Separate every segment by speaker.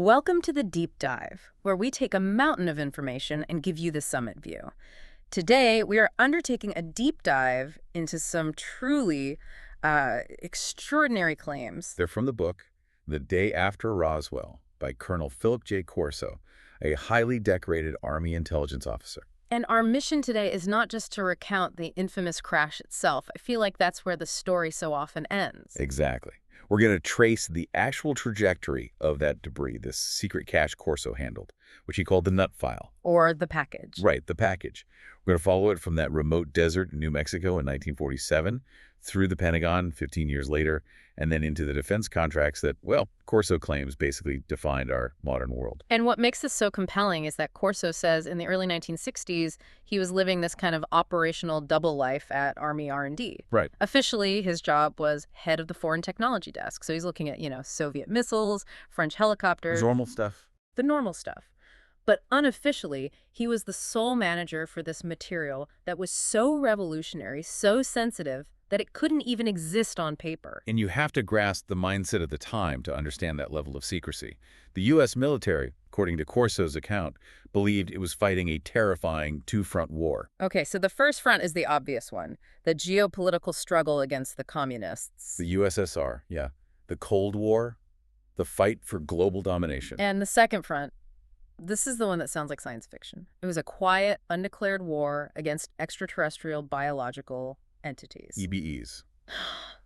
Speaker 1: Welcome to the Deep Dive, where we take a mountain of information and give you the summit view. Today, we are undertaking a deep dive into some truly extraordinary claims.
Speaker 2: They're from the book The Day After Roswell by Colonel Philip J. Corso, a highly decorated Army intelligence officer.
Speaker 1: And our mission today is not just to recount the infamous crash itself. I feel like that's where the story so often ends.
Speaker 2: Exactly. We're going to trace the actual trajectory of that debris, this secret cache Corso handled, which he called the nut file.
Speaker 1: Or the package.
Speaker 2: Right, the package. We're going to follow it from that remote desert in New Mexico in 1947, through the Pentagon 15 years later, and then into the defense contracts that, well, Corso claims basically defined our modern world.
Speaker 1: And what makes this so compelling is that Corso says in the early 1960s, he was living this kind of operational double life at Army R&D.
Speaker 2: Right.
Speaker 1: Officially, his job was head of the foreign technology desk. So he's looking at, Soviet missiles, French helicopters.
Speaker 2: Normal stuff.
Speaker 1: The normal stuff. But unofficially, he was the sole manager for this material that was so revolutionary, so sensitive, that it couldn't even exist on paper.
Speaker 2: And you have to grasp the mindset of the time to understand that level of secrecy. The U.S. military, according to Corso's account, believed it was fighting a terrifying two-front war.
Speaker 1: Okay, so the first front is the obvious one, the geopolitical struggle against the communists.
Speaker 2: The USSR, yeah. The Cold War, the fight for global domination.
Speaker 1: And the second front, this is the one that sounds like science fiction. It was a quiet, undeclared war against extraterrestrial biological entities.
Speaker 2: EBEs.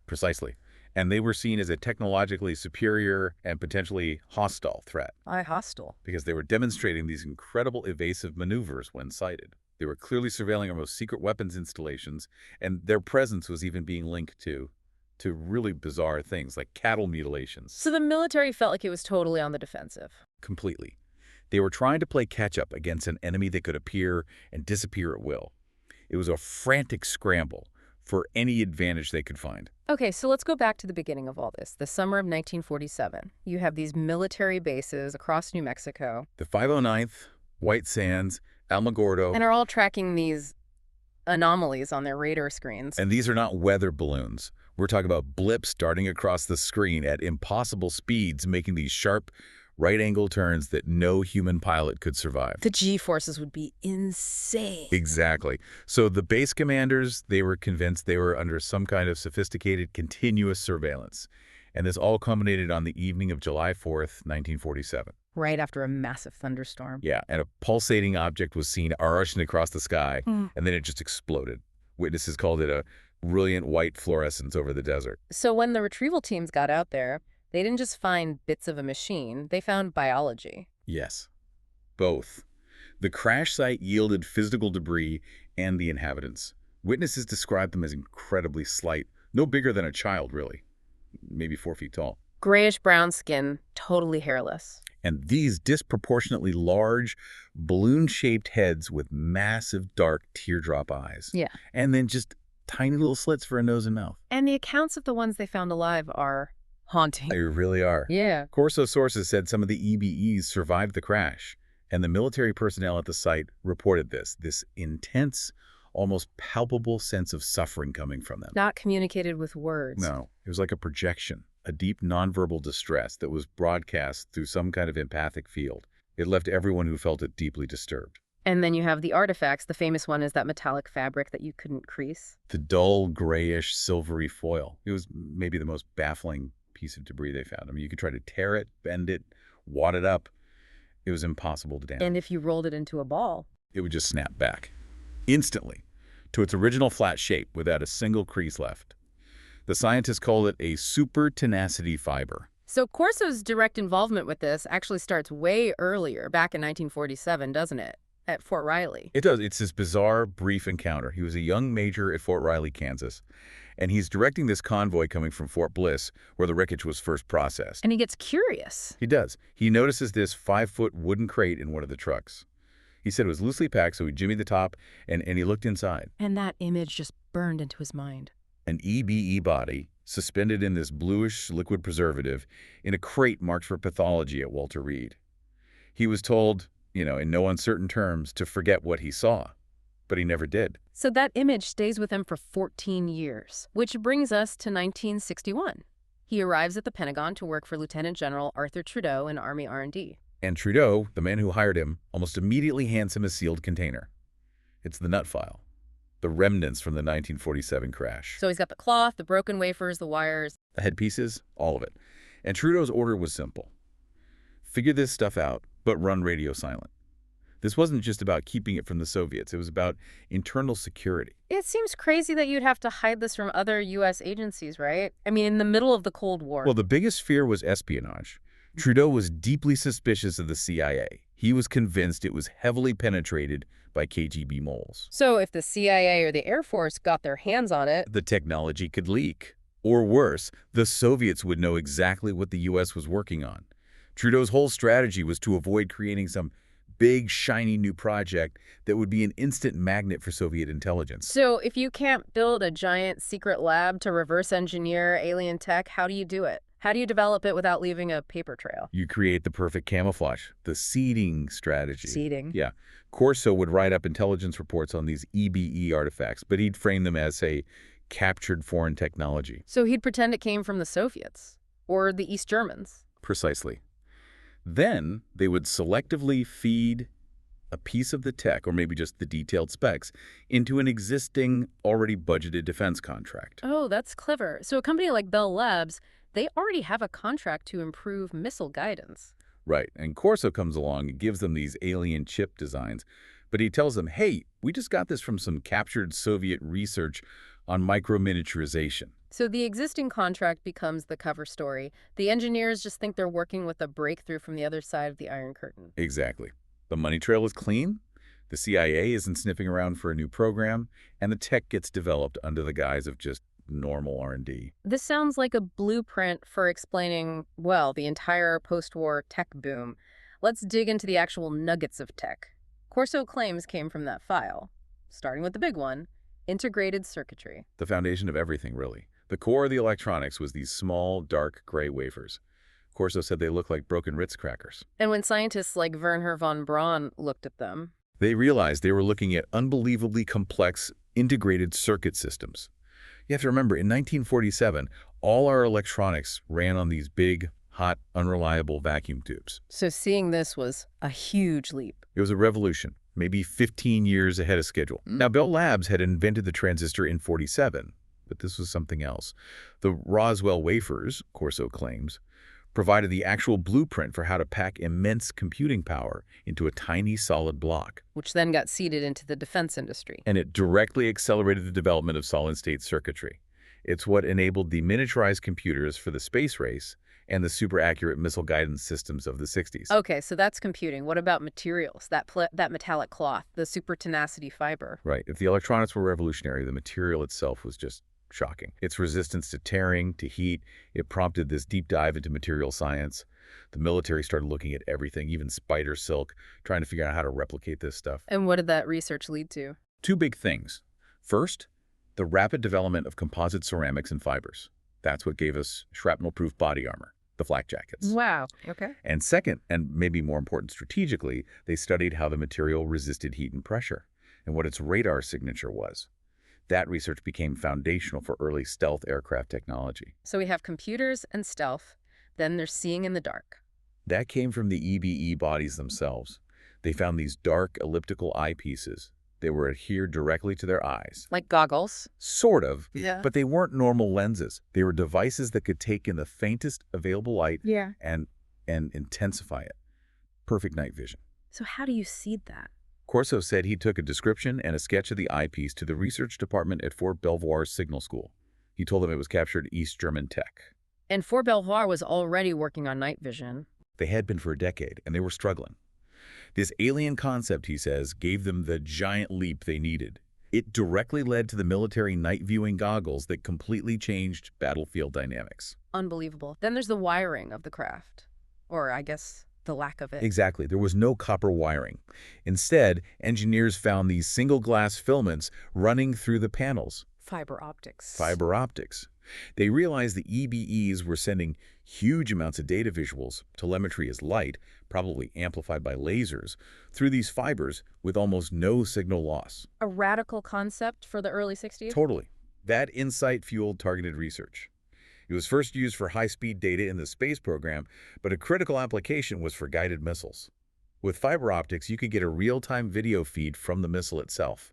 Speaker 2: Precisely. And they were seen as a technologically superior and potentially hostile threat.
Speaker 1: Hostile.
Speaker 2: Because they were demonstrating these incredible evasive maneuvers when sighted. They were clearly surveilling our most secret weapons installations, and their presence was even being linked to really bizarre things like cattle mutilations.
Speaker 1: So the military felt like it was totally on the defensive.
Speaker 2: Completely. They were trying to play catch-up against an enemy that could appear and disappear at will. It was a frantic scramble for any advantage they could find.
Speaker 1: Okay, so let's go back to the beginning of all this, the summer of 1947. You have these military bases across New Mexico.
Speaker 2: The 509th, White Sands, Alamogordo.
Speaker 1: And are all tracking these anomalies on their radar screens.
Speaker 2: And these are not weather balloons. We're talking about blips darting across the screen at impossible speeds, making these sharp, right-angle turns that no human pilot could survive.
Speaker 1: The G-forces would be insane.
Speaker 2: Exactly. So the base commanders, they were convinced they were under some kind of sophisticated, continuous surveillance. And this all culminated on the evening of July 4th, 1947.
Speaker 1: Right after a massive thunderstorm.
Speaker 2: Yeah, and a pulsating object was seen rushing across the sky, and then it just exploded. Witnesses called it a brilliant white fluorescence over the desert.
Speaker 1: So when the retrieval teams got out there, they didn't just find bits of a machine, they found biology.
Speaker 2: Yes, both. The crash site yielded physical debris and the inhabitants. Witnesses described them as incredibly slight, no bigger than a child, really, maybe 4 feet tall.
Speaker 1: Grayish-brown skin, totally hairless.
Speaker 2: And these disproportionately large, balloon-shaped heads with massive, dark teardrop eyes.
Speaker 1: Yeah.
Speaker 2: And then just tiny little slits for a nose and mouth.
Speaker 1: And the accounts of the ones they found alive are haunting.
Speaker 2: They really are.
Speaker 1: Yeah.
Speaker 2: Corso sources said some of the EBEs survived the crash, and the military personnel at the site reported this intense, almost palpable sense of suffering coming from them.
Speaker 1: Not communicated with words.
Speaker 2: No, it was like a projection, a deep nonverbal distress that was broadcast through some kind of empathic field. It left everyone who felt it deeply disturbed.
Speaker 1: And then you have the artifacts. The famous one is that metallic fabric that you couldn't crease.
Speaker 2: The dull, grayish, silvery foil. It was maybe the most baffling piece of debris they found. I mean, you could try to tear it, bend it, wad it up. It was impossible to damage.
Speaker 1: And if you rolled it into a ball,
Speaker 2: it would just snap back instantly to its original flat shape without a single crease left. The scientists call it a super-tenacity fiber.
Speaker 1: So Corso's direct involvement with this actually starts way earlier, back in 1947, doesn't it? At Fort Riley.
Speaker 2: It does. It's this bizarre, brief encounter. He was a young major at Fort Riley, Kansas, and he's directing this convoy coming from Fort Bliss, where the wreckage was first processed.
Speaker 1: And he gets curious.
Speaker 2: He does. He notices this 5-foot wooden crate in one of the trucks. He said it was loosely packed, so he jimmied the top, and he looked inside.
Speaker 1: And that image just burned into his mind.
Speaker 2: An EBE body, suspended in this bluish liquid preservative, in a crate marked for pathology at Walter Reed. He was told, in no uncertain terms, to forget what he saw, but he never did.
Speaker 1: So that image stays with him for 14 years, which brings us to 1961. He arrives at the Pentagon to work for Lieutenant General Arthur Trudeau in Army R&D.
Speaker 2: And Trudeau, the man who hired him, almost immediately hands him a sealed container. It's the nut file, the remnants from the 1947 crash.
Speaker 1: So he's got the cloth, the broken wafers, the wires.
Speaker 2: The headpieces, all of it. And Trudeau's order was simple. Figure this stuff out, but run radio silent. This wasn't just about keeping it from the Soviets. It was about internal security.
Speaker 1: It seems crazy that you'd have to hide this from other U.S. agencies, right? I mean, in the middle of the Cold War.
Speaker 2: Well, the biggest fear was espionage. Trudeau was deeply suspicious of the CIA. He was convinced it was heavily penetrated by KGB moles.
Speaker 1: So if the CIA or the Air Force got their hands on it,
Speaker 2: The technology could leak. Or worse, the Soviets would know exactly what the U.S. was working on. Trudeau's whole strategy was to avoid creating some big, shiny new project that would be an instant magnet for Soviet intelligence.
Speaker 1: So if you can't build a giant secret lab to reverse engineer alien tech, how do you do it? How do you develop it without leaving a paper trail?
Speaker 2: You create the perfect camouflage, the seeding strategy.
Speaker 1: Seeding.
Speaker 2: Yeah. Corso would write up intelligence reports on these EBE artifacts, but he'd frame them as, say, captured foreign technology.
Speaker 1: So he'd pretend it came from the Soviets or the East Germans.
Speaker 2: Precisely. Then they would selectively feed a piece of the tech, or maybe just the detailed specs, into an existing, already budgeted defense contract.
Speaker 1: Oh, that's clever. So a company like Bell Labs, they already have a contract to improve missile guidance.
Speaker 2: Right, and Corso comes along and gives them these alien chip designs, but he tells them, hey, we just got this from some captured Soviet research on micro-miniaturization.
Speaker 1: So the existing contract becomes the cover story. The engineers just think they're working with a breakthrough from the other side of the Iron Curtain.
Speaker 2: Exactly. The money trail is clean, the CIA isn't sniffing around for a new program, and the tech gets developed under the guise of just normal R&D.
Speaker 1: This sounds like a blueprint for explaining, well, the entire post-war tech boom. Let's dig into the actual nuggets of tech. Corso claims came from that file. Starting with the big one, integrated circuitry.
Speaker 2: The foundation of everything, really. The core of the electronics was these small, dark gray wafers. Corso said they looked like broken Ritz crackers.
Speaker 1: And when scientists like Wernher von Braun looked at them,
Speaker 2: They realized they were looking at unbelievably complex, integrated circuit systems. You have to remember, in 1947, all our electronics ran on these big, hot, unreliable vacuum tubes.
Speaker 1: so seeing this was a huge leap.
Speaker 2: It was a revolution, maybe 15 years ahead of schedule. Now, Bell Labs had invented the transistor in 47, but this was something else. The Roswell wafers, Corso claims, provided the actual blueprint for how to pack immense computing power into a tiny solid block.
Speaker 1: Which then got seeded into the defense industry.
Speaker 2: And it directly accelerated the development of solid-state circuitry. It's what enabled the miniaturized computers for the space race and the super-accurate missile guidance systems of the 60s.
Speaker 1: Okay, so that's computing. What about materials? That metallic cloth, the super-tenacity fiber.
Speaker 2: Right. If the electronics were revolutionary, the material itself was just shocking. Its resistance to tearing, to heat, it prompted this deep dive into material science. The military started looking at everything, even spider silk, trying to figure out how to replicate this stuff.
Speaker 1: And what did that research lead to?
Speaker 2: Two big things. First, the rapid development of composite ceramics and fibers. That's what gave us shrapnel-proof body armor, the flak jackets.
Speaker 1: Wow. Okay.
Speaker 2: And second, and maybe more important strategically, they studied how the material resisted heat and pressure and what its radar signature was. That research became foundational for early stealth aircraft technology.
Speaker 1: So we have computers and stealth. Then there's seeing in the dark.
Speaker 2: That came from the EBE bodies themselves. They found these dark elliptical eyepieces. They were adhered directly to their eyes.
Speaker 1: Like goggles.
Speaker 2: Sort of,
Speaker 1: Yeah.
Speaker 2: but they weren't normal lenses. They were devices that could take in the faintest available light
Speaker 1: Yeah.
Speaker 2: and intensify it. Perfect night vision.
Speaker 1: So how do you seed that?
Speaker 2: Corso said he took a description and a sketch of the eyepiece to the research department at Fort Belvoir's Signal School. He told them it was captured East German tech.
Speaker 1: And Fort Belvoir was already working on night vision.
Speaker 2: They had been for a decade, and they were struggling. This alien concept, he says, gave them the giant leap they needed. It directly led to the military night viewing goggles that completely changed battlefield dynamics.
Speaker 1: Unbelievable. Then there's the wiring of the craft. Or I guess the lack of it.
Speaker 2: Exactly. There was no copper wiring. Instead, engineers found these single glass filaments running through the panels.
Speaker 1: Fiber optics.
Speaker 2: Fiber optics. They realized the EBEs were sending huge amounts of data visuals, telemetry as light, probably amplified by lasers, through these fibers with almost no signal loss.
Speaker 1: A radical concept for the early 60s?
Speaker 2: Totally. That insight fueled targeted research. It was first used for high-speed data in the space program, but a critical application was for guided missiles. With fiber optics, you could get a real-time video feed from the missile itself.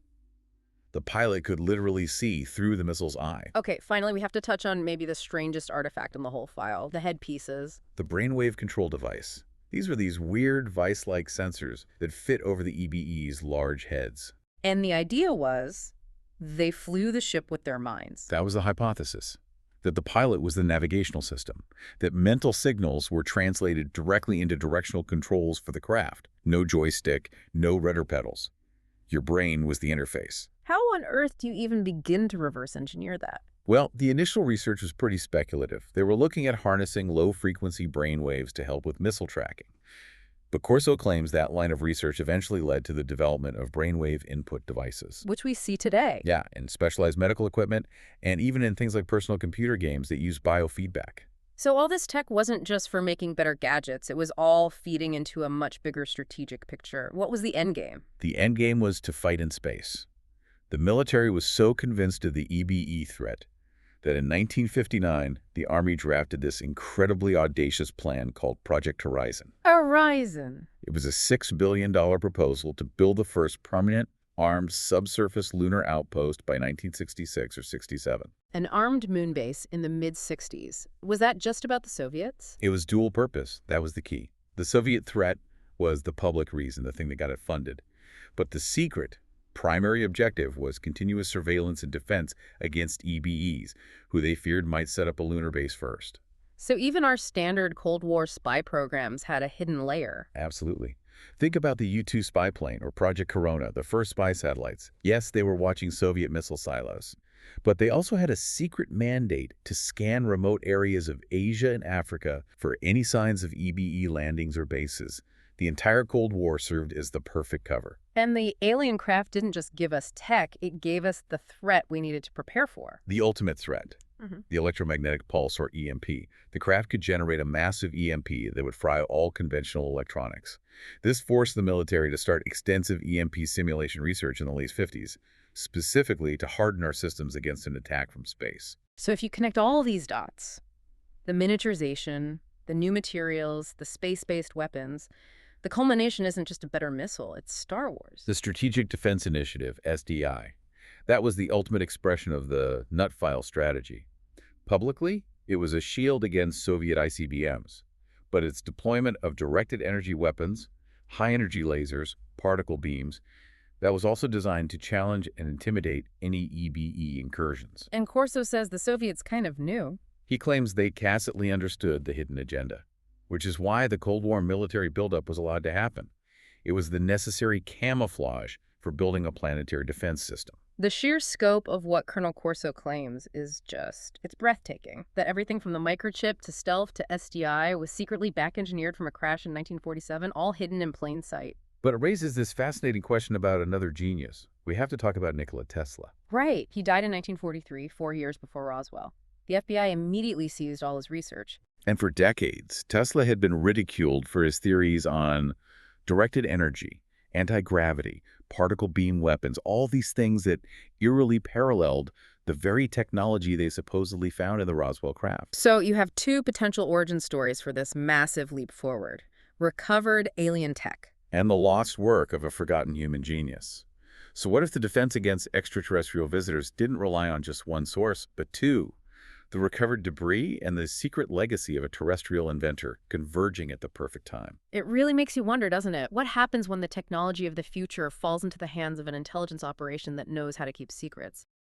Speaker 2: The pilot could literally see through the missile's eye.
Speaker 1: Okay, finally, we have to touch on maybe the strangest artifact in the whole file, the headpieces.
Speaker 2: The brainwave control device. These were these weird vice-like sensors that fit over the EBE's large heads.
Speaker 1: And the idea was they flew the ship with their minds.
Speaker 2: That was the hypothesis, that the pilot was the navigational system, that mental signals were translated directly into directional controls for the craft. No joystick, no rudder pedals. Your brain was the interface.
Speaker 1: How on earth do you even begin to reverse engineer that?
Speaker 2: Well, the initial research was pretty speculative. They were looking at harnessing low-frequency brain waves to help with missile tracking. But Corso claims that line of research eventually led to the development of brainwave input devices.
Speaker 1: Which we see today.
Speaker 2: Yeah, in specialized medical equipment, and even in things like personal computer games that use biofeedback.
Speaker 1: So all this tech wasn't just for making better gadgets. It was all feeding into a much bigger strategic picture. What was the end game?
Speaker 2: The end game was to fight in space. The military was so convinced of the EBE threat that in 1959, the Army drafted this incredibly audacious plan called Project Horizon.
Speaker 1: Horizon.
Speaker 2: It was a $6 billion proposal to build the first permanent, armed subsurface lunar outpost by 1966 or 67.
Speaker 1: An armed moon base in the mid-60s. Was that just about the Soviets?
Speaker 2: It was dual purpose. That was the key. The Soviet threat was the public reason, the thing that got it funded. But the secret, primary objective was continuous surveillance and defense against EBEs, who they feared might set up a lunar base first.
Speaker 1: So even our standard Cold War spy programs had a hidden layer.
Speaker 2: Absolutely. Think about the U-2 spy plane or Project Corona, the first spy satellites. Yes, they were watching Soviet missile silos, but they also had a secret mandate to scan remote areas of Asia and Africa for any signs of EBE landings or bases. The entire Cold War served as the perfect cover.
Speaker 1: And the alien craft didn't just give us tech, it gave us the threat we needed to prepare for.
Speaker 2: The ultimate threat. The electromagnetic pulse, or EMP. The craft could generate a massive EMP that would fry all conventional electronics. This forced the military to start extensive EMP simulation research in the late 50s, specifically to harden our systems against an attack from space.
Speaker 1: So if you connect all these dots, the miniaturization, the new materials, the space-based weapons, the culmination isn't just a better missile, it's Star Wars.
Speaker 2: The Strategic Defense Initiative, SDI. That was the ultimate expression of the nut file strategy. Publicly, it was a shield against Soviet ICBMs, but its deployment of directed energy weapons, high-energy lasers, particle beams, that was also designed to challenge and intimidate any EBE incursions.
Speaker 1: And Corso says the Soviets kind of knew.
Speaker 2: He claims they tacitly understood the hidden agenda, which is why the Cold War military buildup was allowed to happen. It was the necessary camouflage for building a planetary defense system.
Speaker 1: The sheer scope of what Colonel Corso claims is it's breathtaking. That everything from the microchip to stealth to SDI was secretly back-engineered from a crash in 1947, all hidden in plain sight.
Speaker 2: But it raises this fascinating question about another genius. We have to talk about Nikola Tesla.
Speaker 1: Right. He died in 1943, 4 years before Roswell. The FBI immediately seized all his research.
Speaker 2: And for decades, Tesla had been ridiculed for his theories on directed energy, anti-gravity, particle beam weapons, all these things that eerily paralleled the very technology they supposedly found in the Roswell craft.
Speaker 1: So you have two potential origin stories for this massive leap forward. Recovered alien tech.
Speaker 2: And the lost work of a forgotten human genius. So what if the defense against extraterrestrial visitors didn't rely on just one source, but two? The recovered debris and the secret legacy of a terrestrial inventor converging at the perfect time.
Speaker 1: It really makes you wonder, doesn't it? What happens when the technology of the future falls into the hands of an intelligence operation that knows how to keep secrets?